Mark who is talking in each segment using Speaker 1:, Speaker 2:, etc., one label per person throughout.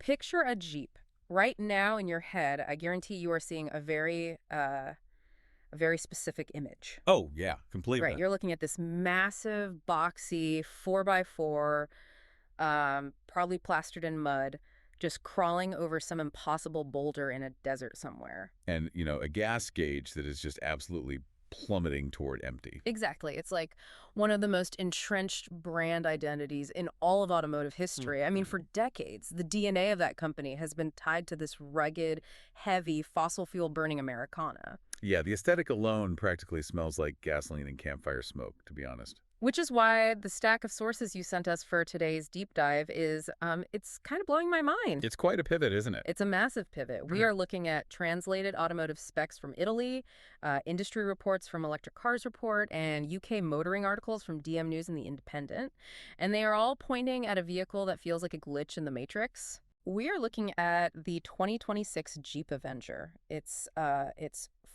Speaker 1: picture a Jeep. Right now in your head, I guarantee you are seeing a very specific image.
Speaker 2: Oh, yeah,
Speaker 1: Right,
Speaker 2: completely.
Speaker 1: you're looking at this massive, boxy 4x4, probably plastered in mud, just crawling over some impossible boulder in a desert somewhere.
Speaker 2: And, a gas gauge that is just absolutely plummeting toward empty.
Speaker 1: Exactly. It's like one of the most entrenched brand identities in all of automotive history. I mean, for decades, the DNA of that company has been tied to this rugged, heavy, fossil fuel burning Americana.
Speaker 2: Yeah, the aesthetic alone practically smells like gasoline and campfire smoke, to be honest.
Speaker 1: Which is why the stack of sources you sent us for today's deep dive is, it's kind of blowing my mind.
Speaker 2: It's quite a pivot, isn't it?
Speaker 1: It's a massive pivot. We are looking at translated automotive specs from Italy, industry reports from Electric Cars Report, and UK motoring articles from DM News and The Independent. And they are all pointing at a vehicle that feels like a glitch in the Matrix. We are looking at the 2026 Jeep Avenger. It's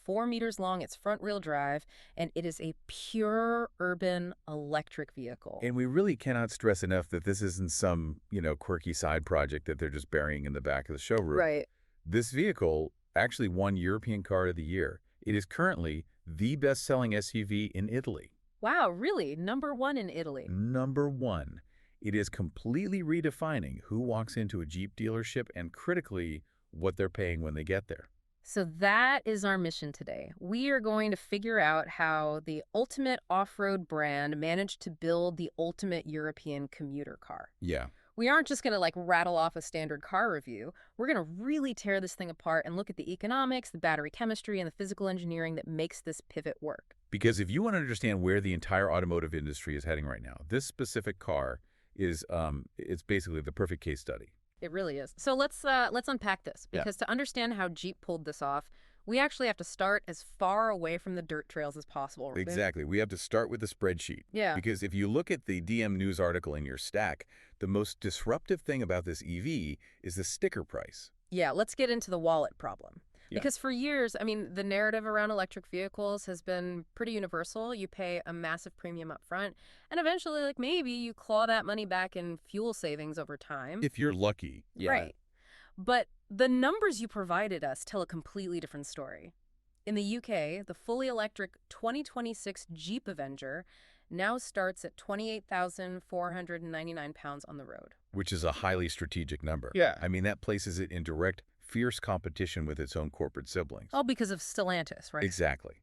Speaker 1: 4 meters long, it's front-wheel drive, and it is a pure urban electric vehicle.
Speaker 2: And we really cannot stress enough that this isn't some, quirky side project that they're just burying in the back of the showroom.
Speaker 1: Right.
Speaker 2: This vehicle actually won European Car of the Year. It is currently the best-selling SUV in Italy.
Speaker 1: Wow, really? Number one in Italy.
Speaker 2: Number one. It is completely redefining who walks into a Jeep dealership and, critically, what they're paying when they get there.
Speaker 1: So that is our mission today. We are going to figure out how the ultimate off-road brand managed to build the ultimate European commuter car.
Speaker 2: Yeah.
Speaker 1: We aren't just going to rattle off a standard car review. We're going to really tear this thing apart and look at the economics, the battery chemistry, and the physical engineering that makes this pivot work.
Speaker 2: Because if you want to understand where the entire automotive industry is heading right now, this specific car is it's basically the perfect case study.
Speaker 1: It really is. So let's unpack this, because to understand how Jeep pulled this off, we actually have to start as far away from the dirt trails as possible.
Speaker 2: Exactly. We have to start with the spreadsheet.
Speaker 1: Yeah.
Speaker 2: Because if you look at the DM News article in your stack, the most disruptive thing about this EV is the sticker price.
Speaker 1: Yeah, let's get into the wallet problem.
Speaker 2: Yeah.
Speaker 1: Because for years, the narrative around electric vehicles has been pretty universal. You pay a massive premium up front, and eventually, maybe you claw that money back in fuel savings over time.
Speaker 2: If you're lucky. Yeah.
Speaker 1: Right. But the numbers you provided us tell a completely different story. In the UK, the fully electric 2026 Jeep Avenger now starts at 28,499 pounds on the road.
Speaker 2: Which is a highly strategic number.
Speaker 1: Yeah.
Speaker 2: I mean, that places it in direct, fierce competition with its own corporate siblings.
Speaker 1: All because of Stellantis, right?
Speaker 2: Exactly.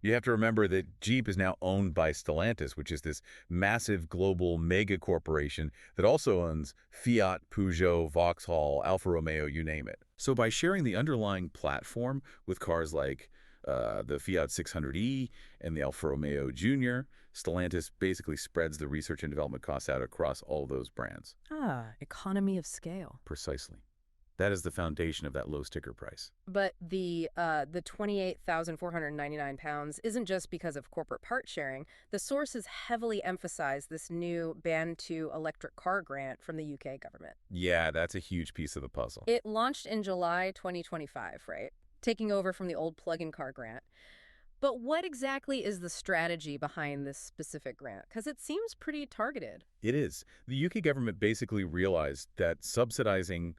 Speaker 2: You have to remember that Jeep is now owned by Stellantis, which is this massive global mega corporation that also owns Fiat, Peugeot, Vauxhall, Alfa Romeo, you name it. So by sharing the underlying platform with cars like the Fiat 600e and the Alfa Romeo Junior, Stellantis basically spreads the research and development costs out across all those brands.
Speaker 1: Economy of scale.
Speaker 2: Precisely. That is the foundation of that low sticker price.
Speaker 1: But the 28,499 pounds isn't just because of corporate part sharing. The sources heavily emphasize this new Ban 2 electric car grant from the UK government.
Speaker 2: Yeah, that's a huge piece of the puzzle.
Speaker 1: It launched in July 2025, right? Taking over from the old plug-in car grant. But what exactly is the strategy behind this specific grant? Because it seems pretty targeted.
Speaker 2: It is. The UK government basically realized that subsidizing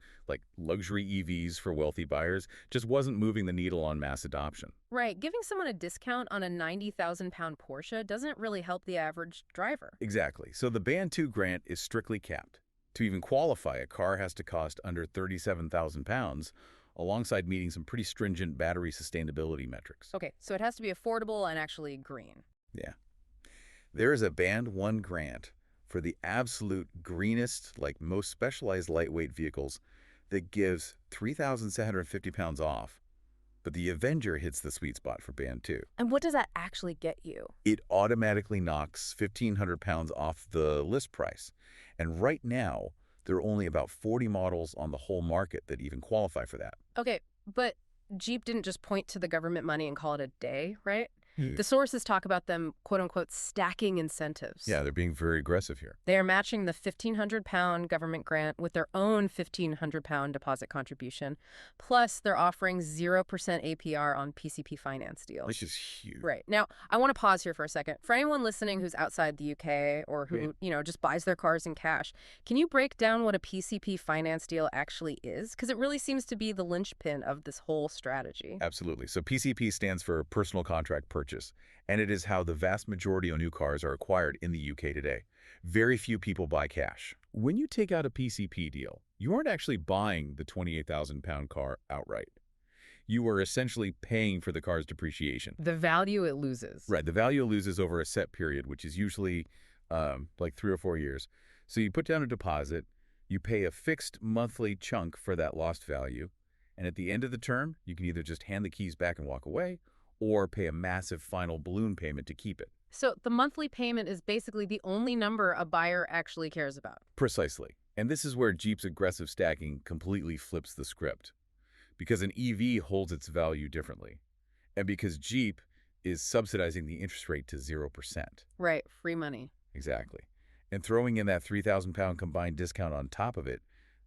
Speaker 2: luxury EVs for wealthy buyers just wasn't moving the needle on mass adoption.
Speaker 1: Right. Giving someone a discount on a 90,000-pound Porsche doesn't really help the average driver.
Speaker 2: Exactly. So the Ban 2 grant is strictly capped. To even qualify, a car has to cost under 37,000 pounds, alongside meeting some pretty stringent battery sustainability metrics.
Speaker 1: Okay, so it has to be affordable and actually green.
Speaker 2: Yeah. There is a Band 1 grant for the absolute greenest, most specialized lightweight vehicles that gives 3,750 pounds off. But the Avenger hits the sweet spot for Band 2.
Speaker 1: And what does that actually get you?
Speaker 2: It automatically knocks 1,500 pounds off the list price. And right now, there are only about 40 models on the whole market that even qualify for that.
Speaker 1: Okay, but Jeep didn't just point to the government money and call it a day, right?
Speaker 2: Yeah,
Speaker 1: The sources talk about them, quote unquote, stacking incentives.
Speaker 2: they're being very aggressive here.
Speaker 1: They are matching the £1,500 government grant with their own £1,500 deposit contribution. Plus, they're offering 0% APR on PCP finance
Speaker 2: Which
Speaker 1: deals.
Speaker 2: is huge.
Speaker 1: Right. Now, I want to pause here for a second. For anyone listening who's outside the UK or
Speaker 2: Right.
Speaker 1: who, just buys their cars in cash, can you break down what a PCP finance deal actually is? Because it really seems to be the linchpin of this whole strategy.
Speaker 2: Absolutely. So PCP stands for Personal Contract Purchase, and it is how the vast majority of new cars are acquired in the UK today. Very few people buy cash. When you take out a PCP deal, you aren't actually buying the £28,000 car outright. You are essentially paying for the car's depreciation.
Speaker 1: The value it loses.
Speaker 2: Right. The value loses over a set period, which is usually like 3 or 4 years. So you put down a deposit, you pay a fixed monthly chunk for that lost value, and at the end of the term, you can either just hand the keys back and walk away, or pay a massive final balloon payment to keep it.
Speaker 1: So the monthly payment is basically the only number a buyer actually cares about.
Speaker 2: Precisely. And this is where Jeep's aggressive stacking completely flips the script. Because an EV holds its value differently. And because Jeep is subsidizing the interest rate to 0%.
Speaker 1: Right, free money.
Speaker 2: Exactly. And throwing in that £3,000 combined discount on top of it,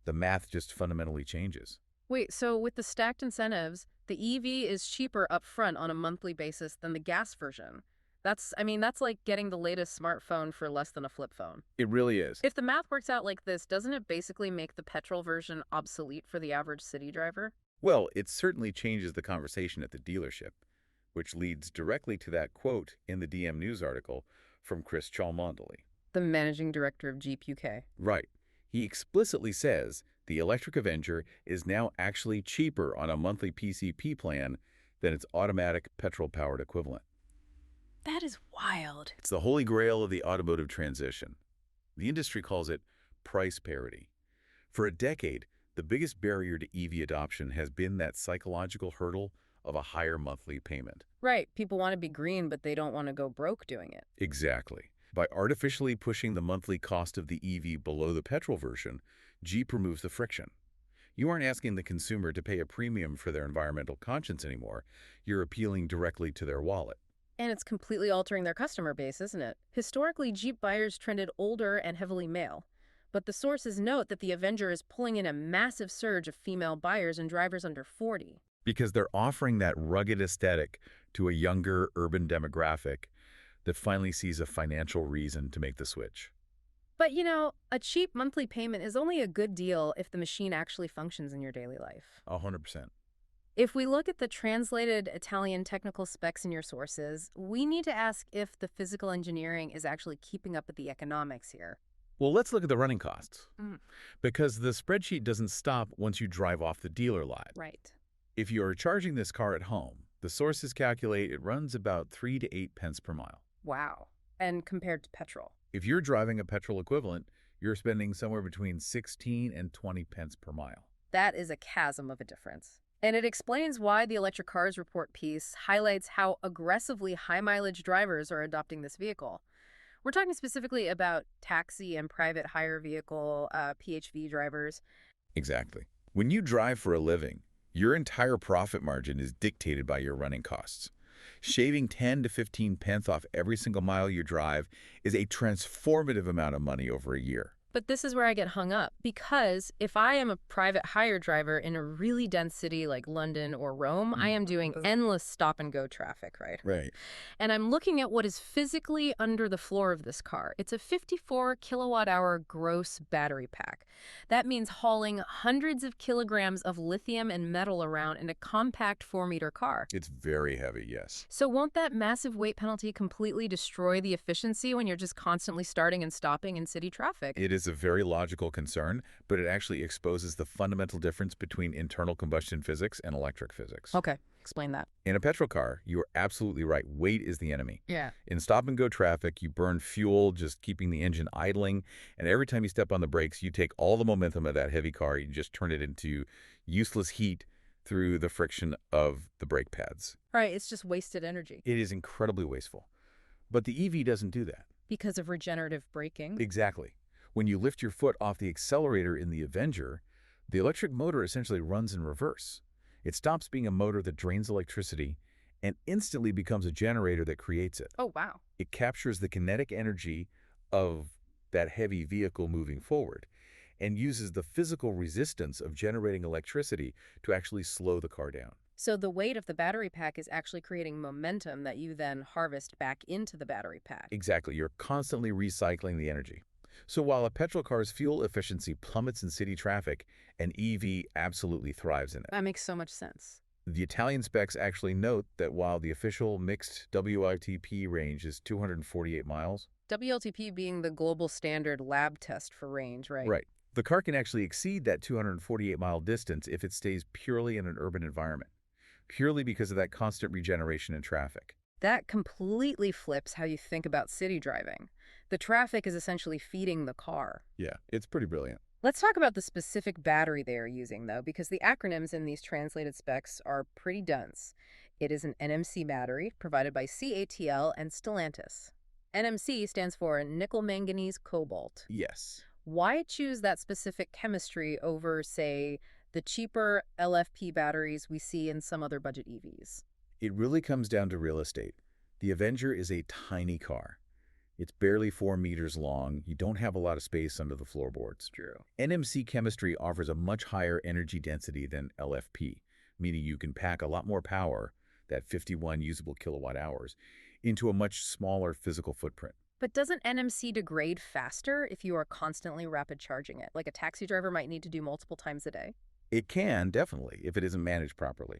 Speaker 2: the math just fundamentally changes.
Speaker 1: Wait, so with the stacked incentives, the EV is cheaper up front on a monthly basis than the gas version. That's like getting the latest smartphone for less than a flip phone.
Speaker 2: It really is.
Speaker 1: If the math works out like this, doesn't it basically make the petrol version obsolete for the average city driver?
Speaker 2: Well, it certainly changes the conversation at the dealership, which leads directly to that quote in the DM News article from Chris Cholmondeley.
Speaker 1: The managing director of Jeep UK.
Speaker 2: Right. He explicitly says the electric Avenger is now actually cheaper on a monthly PCP plan than its automatic petrol-powered equivalent.
Speaker 1: That is wild.
Speaker 2: It's the holy grail of the automotive transition. The industry calls it price parity. For a decade, the biggest barrier to EV adoption has been that psychological hurdle of a higher monthly payment.
Speaker 1: Right, people want to be green, but they don't want to go broke doing it.
Speaker 2: Exactly. By artificially pushing the monthly cost of the EV below the petrol version, Jeep removes the friction. You aren't asking the consumer to pay a premium for their environmental conscience anymore. You're appealing directly to their wallet.
Speaker 1: And it's completely altering their customer base, isn't it? Historically, Jeep buyers trended older and heavily male. But the sources note that the Avenger is pulling in a massive surge of female buyers and drivers under 40.
Speaker 2: Because they're offering that rugged aesthetic to a younger urban demographic that finally sees a financial reason to make the switch.
Speaker 1: But a cheap monthly payment is only a good deal if the machine actually functions in your daily life.
Speaker 2: 100%.
Speaker 1: If we look at the translated Italian technical specs in your sources, we need to ask if the physical engineering is actually keeping up with the economics here.
Speaker 2: Well, let's look at the running costs.
Speaker 1: Mm.
Speaker 2: Because the spreadsheet doesn't stop once you drive off the dealer lot.
Speaker 1: Right.
Speaker 2: If you are charging this car at home, the sources calculate it runs about 3 to 8 pence per mile.
Speaker 1: Wow. And compared to petrol.
Speaker 2: If you're driving a petrol equivalent, you're spending somewhere between 16 and 20 pence per mile.
Speaker 1: That is a chasm of a difference. And it explains why the electric cars report piece highlights how aggressively high-mileage drivers are adopting this vehicle. We're talking specifically about taxi and private hire vehicle, PHV drivers.
Speaker 2: Exactly. When you drive for a living, your entire profit margin is dictated by your running costs. Shaving 10 to 15 pence off every single mile you drive is a transformative amount of money over a year.
Speaker 1: But this is where I get hung up, because if I am a private hire driver in a really dense city like London or Rome, I am doing endless stop-and-go traffic, right?
Speaker 2: Right.
Speaker 1: And I'm looking at what is physically under the floor of this car. It's a 54 kilowatt-hour gross battery pack. That means hauling hundreds of kilograms of lithium and metal around in a compact 4-meter car.
Speaker 2: It's very heavy, yes.
Speaker 1: So won't that massive weight penalty completely destroy the efficiency when you're just constantly starting and stopping in city traffic?
Speaker 2: It is a very logical concern, but it actually exposes the fundamental difference between internal combustion physics and electric physics.
Speaker 1: Okay, explain that.
Speaker 2: In a petrol car, you are absolutely right. Weight is the enemy.
Speaker 1: Yeah.
Speaker 2: In stop-and-go traffic, you burn fuel just keeping the engine idling, and every time you step on the brakes, you take all the momentum of that heavy car, you just turn it into useless heat through the friction of the brake pads.
Speaker 1: Right, it's just wasted energy.
Speaker 2: It is incredibly wasteful. But the EV doesn't do that.
Speaker 1: Because of regenerative braking?
Speaker 2: Exactly. When you lift your foot off the accelerator in the Avenger, the electric motor essentially runs in reverse. It stops being a motor that drains electricity and instantly becomes a generator that creates it.
Speaker 1: Oh, wow.
Speaker 2: It captures the kinetic energy of that heavy vehicle moving forward and uses the physical resistance of generating electricity to actually slow the car down.
Speaker 1: So the weight of the battery pack is actually creating momentum that you then harvest back into the battery pack.
Speaker 2: Exactly, you're constantly recycling the energy. So while a petrol car's fuel efficiency plummets in city traffic, an EV absolutely thrives in it.
Speaker 1: That makes so much sense.
Speaker 2: The Italian specs actually note that while the official mixed WLTP range is 248 miles,
Speaker 1: WLTP being the global standard lab test for range, right?
Speaker 2: right, the car can actually exceed that 248-mile distance if it stays purely in an urban environment, purely because of that constant regeneration in traffic.
Speaker 1: That completely flips how you think about city driving. The traffic is essentially feeding the car.
Speaker 2: Yeah, it's pretty brilliant.
Speaker 1: Let's talk about the specific battery they are using, though, because the acronyms in these translated specs are pretty dense. It is an NMC battery provided by CATL and Stellantis. NMC stands for nickel manganese cobalt.
Speaker 2: Yes.
Speaker 1: Why choose that specific chemistry over, say, the cheaper LFP batteries we see in some other budget EVs?
Speaker 2: It really comes down to real estate. The Avenger is a tiny car. It's barely 4 meters long. You don't have a lot of space under the floorboards.
Speaker 1: True.
Speaker 2: NMC chemistry offers a much higher energy density than LFP, meaning you can pack a lot more power, that 51 usable kilowatt hours, into a much smaller physical footprint.
Speaker 1: But doesn't NMC degrade faster if you are constantly rapid charging it? Like a taxi driver might need to do multiple times a day?
Speaker 2: It can, definitely, if it isn't managed properly.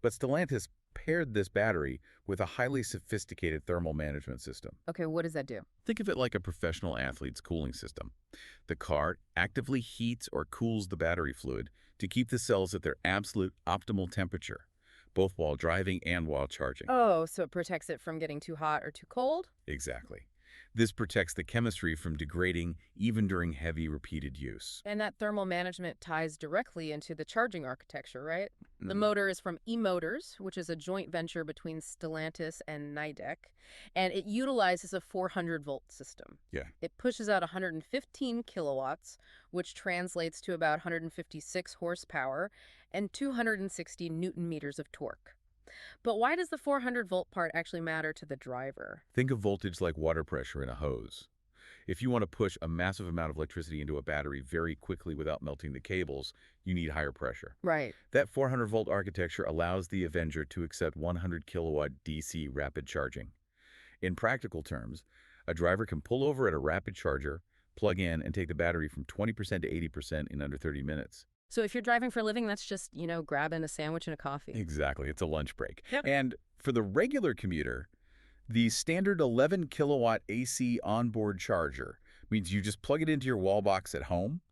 Speaker 2: But Stellantis paired this battery with a highly sophisticated thermal management system.
Speaker 1: Okay, what does that do?
Speaker 2: Think of it like a professional athlete's cooling system. The car actively heats or cools the battery fluid to keep the cells at their absolute optimal temperature, both while driving and while charging.
Speaker 1: Oh, so it protects it from getting too hot or too cold?
Speaker 2: Exactly. This protects the chemistry from degrading even during heavy repeated use.
Speaker 1: And that thermal management ties directly into the charging architecture, right? The
Speaker 2: Mm.
Speaker 1: motor is from eMotors, which is a joint venture between Stellantis and Nidec, and it utilizes a 400-volt system.
Speaker 2: Yeah.
Speaker 1: It pushes out 115 kilowatts, which translates to about 156 horsepower and 260 newton meters of torque. But why does the 400-volt part actually matter to the driver?
Speaker 2: Think of voltage like water pressure in a hose. If you want to push a massive amount of electricity into a battery very quickly without melting the cables, you need higher pressure.
Speaker 1: Right.
Speaker 2: That 400-volt architecture allows the Avenger to accept 100 kilowatt DC rapid charging. In practical terms, a driver can pull over at a rapid charger, plug in, and take the battery from 20% to 80% in under 30 minutes.
Speaker 1: So if you're driving for a living, that's just, grabbing a sandwich and a coffee.
Speaker 2: Exactly. It's a lunch break.
Speaker 1: Yep.
Speaker 2: And for the regular commuter, the standard 11 kilowatt AC onboard charger means you just plug it into your wall box at home,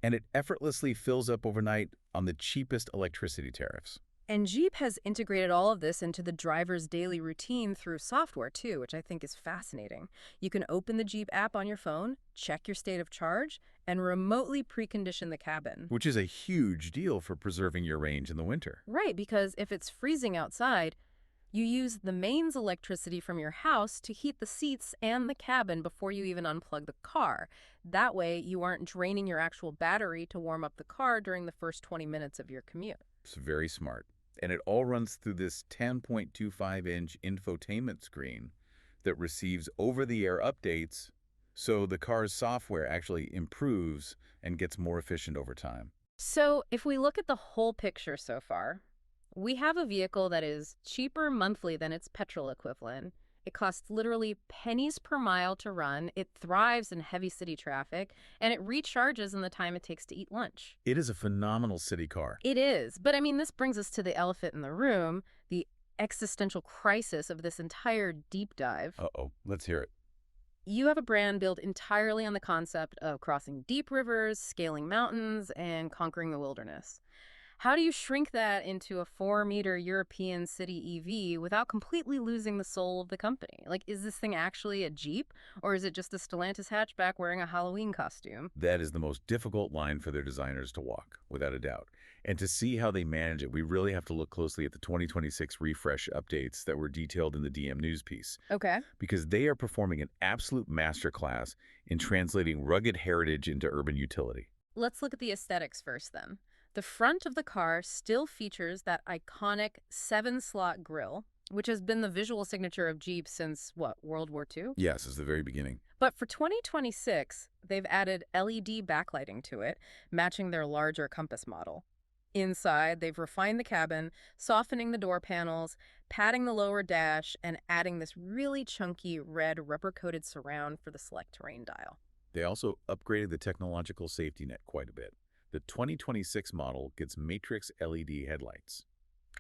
Speaker 2: and it effortlessly fills up overnight on the cheapest electricity tariffs.
Speaker 1: And Jeep has integrated all of this into the driver's daily routine through software, too, which I think is fascinating. You can open the Jeep app on your phone, check your state of charge, and remotely precondition the cabin.
Speaker 2: Which is a huge deal for preserving your range in the winter.
Speaker 1: Right, because if it's freezing outside, you use the mains electricity from your house to heat the seats and the cabin before you even unplug the car. That way, you aren't draining your actual battery to warm up the car during the first 20 minutes of your commute.
Speaker 2: It's very smart. And it all runs through this 10.25-inch infotainment screen that receives over-the-air updates, so the car's software actually improves and gets more efficient over time.
Speaker 1: So if we look at the whole picture so far, we have a vehicle that is cheaper monthly than its petrol equivalent. It costs literally pennies per mile to run. It thrives in heavy city traffic, and it recharges in the time it takes to eat lunch.
Speaker 2: It is a phenomenal city car.
Speaker 1: It is. But I mean, this brings us to the elephant in the room, the existential crisis of this entire deep dive.
Speaker 2: Uh-oh, let's hear it.
Speaker 1: You have a brand built entirely on the concept of crossing deep rivers, scaling mountains, and conquering the wilderness. How do you shrink that into a 4-meter European city EV without completely losing the soul of the company? Like, is this thing actually a Jeep, or is it just a Stellantis hatchback wearing a Halloween costume?
Speaker 2: That is the most difficult line for their designers to walk, without a doubt. And to see how they manage it, we really have to look closely at the 2026 refresh updates that were detailed in the DM News piece.
Speaker 1: Okay.
Speaker 2: Because they are performing an absolute masterclass in translating rugged heritage into urban utility.
Speaker 1: Let's look at the aesthetics first, then. The front of the car still features that iconic 7-slot grille, which has been the visual signature of Jeep since, what, World War II?
Speaker 2: Yes, it's the very beginning.
Speaker 1: But for 2026, they've added LED backlighting to it, matching their larger Compass model. Inside, they've refined the cabin, softening the door panels, padding the lower dash, and adding this really chunky red rubber-coated surround for the select terrain dial.
Speaker 2: They also upgraded the technological safety net quite a bit. The 2026 model gets matrix LED headlights.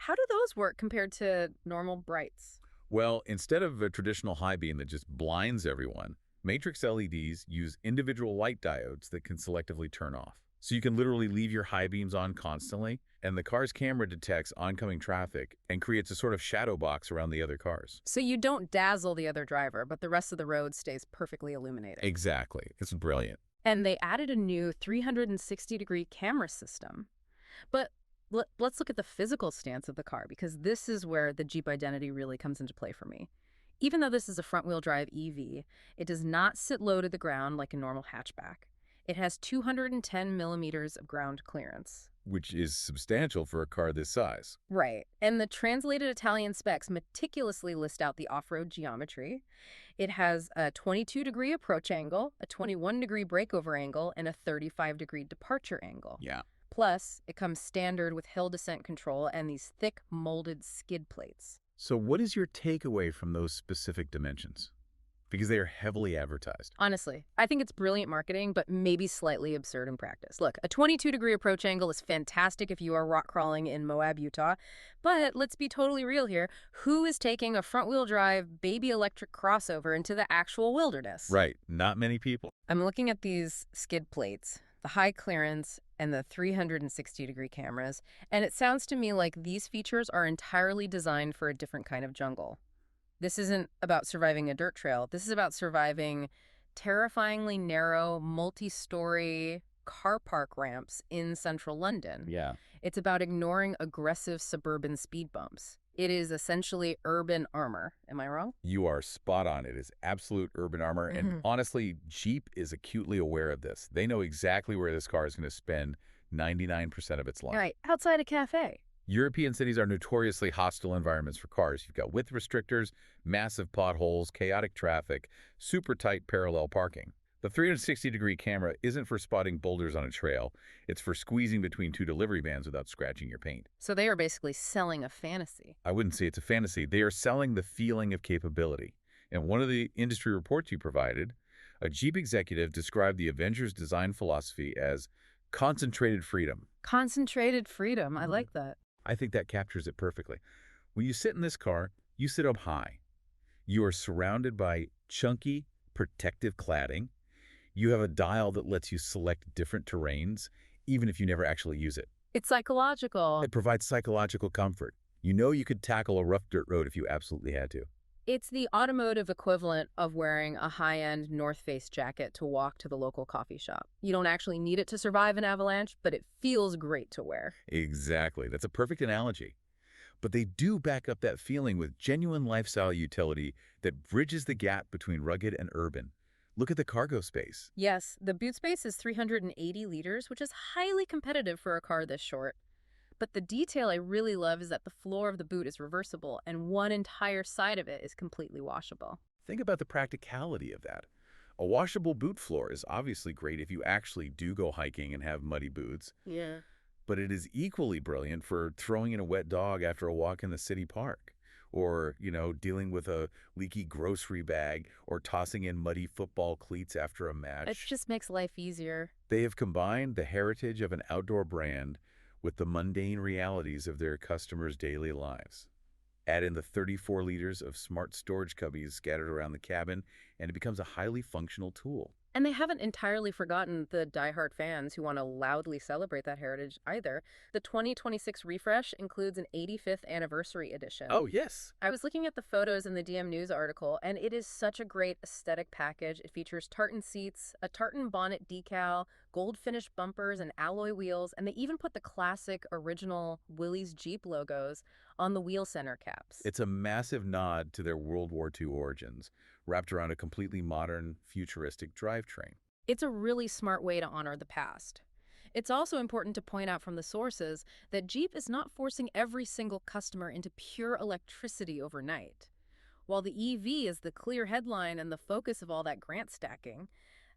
Speaker 1: How do those work compared to normal brights?
Speaker 2: Well, instead of a traditional high beam that just blinds everyone, matrix LEDs use individual light diodes that can selectively turn off. So you can literally leave your high beams on constantly, and the car's camera detects oncoming traffic and creates a sort of shadow box around the other cars.
Speaker 1: So you don't dazzle the other driver, but the rest of the road stays perfectly illuminated.
Speaker 2: Exactly. It's brilliant.
Speaker 1: And they added a new 360-degree camera system. But let's look at the physical stance of the car, because this is where the Jeep identity really comes into play for me. Even though this is a front-wheel drive EV, it does not sit low to the ground like a normal hatchback. It has 210 millimeters of ground clearance.
Speaker 2: Which is substantial for a car this size.
Speaker 1: Right. And the translated Italian specs meticulously list out the off-road geometry. It has a 22-degree approach angle, a 21-degree breakover angle, and a 35-degree departure angle.
Speaker 2: Yeah.
Speaker 1: Plus, it comes standard with hill descent control and these thick molded skid plates.
Speaker 2: So what is your takeaway from those specific dimensions? Because they are heavily advertised.
Speaker 1: Honestly, I think it's brilliant marketing, but maybe slightly absurd in practice. Look, a 22-degree approach angle is fantastic if you are rock crawling in Moab, Utah. But let's be totally real here. Who is taking a front-wheel drive baby electric crossover into the actual wilderness?
Speaker 2: Right. Not many people.
Speaker 1: I'm looking at these skid plates, the high clearance, and the 360-degree cameras, and it sounds to me like these features are entirely designed for a different kind of jungle. This isn't about surviving a dirt trail. This is about surviving terrifyingly narrow, multi-story car park ramps in central London.
Speaker 2: Yeah.
Speaker 1: It's about ignoring aggressive suburban speed bumps. It is essentially urban armor. Am I wrong?
Speaker 2: You are spot on. It is absolute urban armor. And honestly, Jeep is acutely aware of this. They know exactly where this car is going to spend 99% of its life.
Speaker 1: Right, outside a cafe.
Speaker 2: European cities are notoriously hostile environments for cars. You've got width restrictors, massive potholes, chaotic traffic, super tight parallel parking. The 360-degree camera isn't for spotting boulders on a trail. It's for squeezing between two delivery vans without scratching your paint.
Speaker 1: So they are basically selling a fantasy.
Speaker 2: I wouldn't say it's a fantasy. They are selling the feeling of capability. And one of the industry reports you provided, a Jeep executive described the Avenger's design philosophy as concentrated freedom.
Speaker 1: Concentrated freedom. I like that.
Speaker 2: I think that captures it perfectly. When you sit in this car, you sit up high. You are surrounded by chunky, protective cladding. You have a dial that lets you select different terrains, even if you never actually use it.
Speaker 1: It's psychological.
Speaker 2: It provides psychological comfort. You know you could tackle a rough dirt road if you absolutely had to.
Speaker 1: It's the automotive equivalent of wearing a high-end North Face jacket to walk to the local coffee shop. You don't actually need it to survive an avalanche, but it feels great to wear.
Speaker 2: Exactly. That's a perfect analogy. But they do back up that feeling with genuine lifestyle utility that bridges the gap between rugged and urban. Look at the cargo space.
Speaker 1: Yes, the boot space is 380 liters, which is highly competitive for a car this short. But the detail I really love is that the floor of the boot is reversible and one entire side of it is completely washable.
Speaker 2: Think about the practicality of that. A washable boot floor is obviously great if you actually do go hiking and have muddy boots.
Speaker 1: Yeah.
Speaker 2: But it is equally brilliant for throwing in a wet dog after a walk in the city park. Or, dealing with a leaky grocery bag or tossing in muddy football cleats after a match.
Speaker 1: It just makes life easier.
Speaker 2: They have combined the heritage of an outdoor brand with the mundane realities of their customers' daily lives. Add in the 34 liters of smart storage cubbies scattered around the cabin, and it becomes a highly functional tool.
Speaker 1: And they haven't entirely forgotten the diehard fans who want to loudly celebrate that heritage either. The 2026 refresh includes an 85th anniversary edition.
Speaker 2: Oh, yes.
Speaker 1: I was looking at the photos in the DM News article, and it is such a great aesthetic package. It features tartan seats, a tartan bonnet decal, gold finished bumpers, and alloy wheels, and they even put the classic original Willys Jeep logos on the wheel center caps.
Speaker 2: It's a massive nod to their World War II origins, wrapped around a completely modern, futuristic drivetrain.
Speaker 1: It's a really smart way to honor the past. It's also important to point out from the sources that Jeep is not forcing every single customer into pure electricity overnight. While the EV is the clear headline and the focus of all that grant stacking,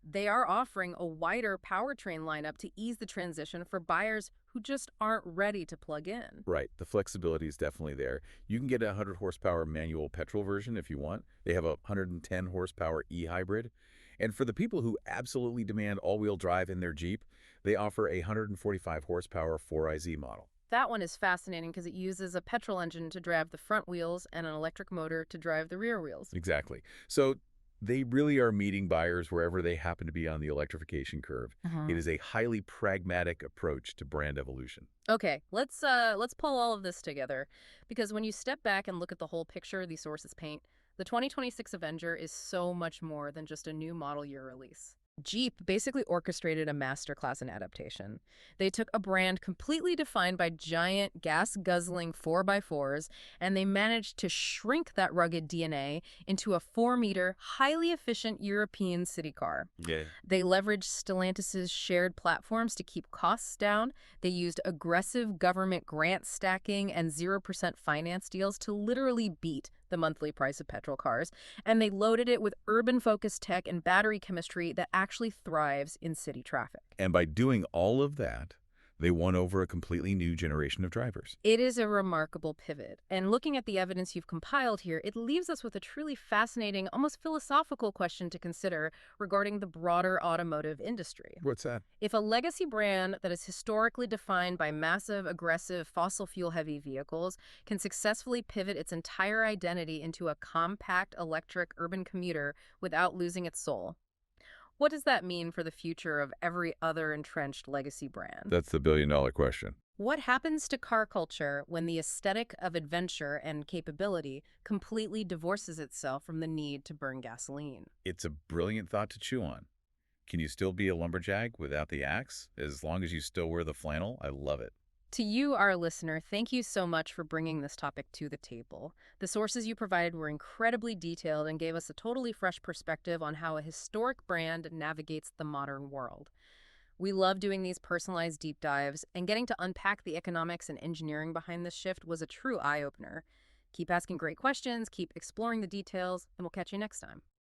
Speaker 1: they are offering a wider powertrain lineup to ease the transition for buyers who just aren't ready to plug in.
Speaker 2: Right. The flexibility is definitely there. You can get a 100 horsepower manual petrol version if you want. They have a 110 horsepower e-hybrid. And for the people who absolutely demand all-wheel drive in their Jeep, they offer a 145 horsepower 4iZ model.
Speaker 1: That one is fascinating because it uses a petrol engine to drive the front wheels and an electric motor to drive the rear wheels.
Speaker 2: Exactly. So they really are meeting buyers wherever they happen to be on the electrification curve. It is a highly pragmatic approach to brand evolution.
Speaker 1: Okay, let's pull all of this together because when you step back and look at the whole picture these sources paint, the 2026 Avenger is so much more than just a new model year release. Jeep basically orchestrated a masterclass in adaptation. They took a brand completely defined by giant gas-guzzling 4x4s, and they managed to shrink that rugged DNA into a 4-meter, highly efficient European city car.
Speaker 2: Yeah.
Speaker 1: They leveraged Stellantis' shared platforms to keep costs down. They used aggressive government grant stacking and 0% finance deals to literally beat the monthly price of petrol cars. And they loaded it with urban-focused tech and battery chemistry that actually thrives in city traffic.
Speaker 2: And by doing all of that, they won over a completely new generation of drivers.
Speaker 1: It is a remarkable pivot. And looking at the evidence you've compiled here, it leaves us with a truly fascinating, almost philosophical question to consider regarding the broader automotive industry.
Speaker 2: What's that?
Speaker 1: If a legacy brand that is historically defined by massive, aggressive, fossil fuel-heavy vehicles can successfully pivot its entire identity into a compact electric urban commuter without losing its soul, what does that mean for the future of every other entrenched legacy brand?
Speaker 2: That's the billion-dollar question.
Speaker 1: What happens to car culture when the aesthetic of adventure and capability completely divorces itself from the need to burn gasoline?
Speaker 2: It's a brilliant thought to chew on. Can you still be a lumberjack without the axe? As long as you still wear the flannel? I love it.
Speaker 1: To you, our listener, thank you so much for bringing this topic to the table. The sources you provided were incredibly detailed and gave us a totally fresh perspective on how a historic brand navigates the modern world. We love doing these personalized deep dives, and getting to unpack the economics and engineering behind this shift was a true eye-opener. Keep asking great questions, keep exploring the details, and we'll catch you next time.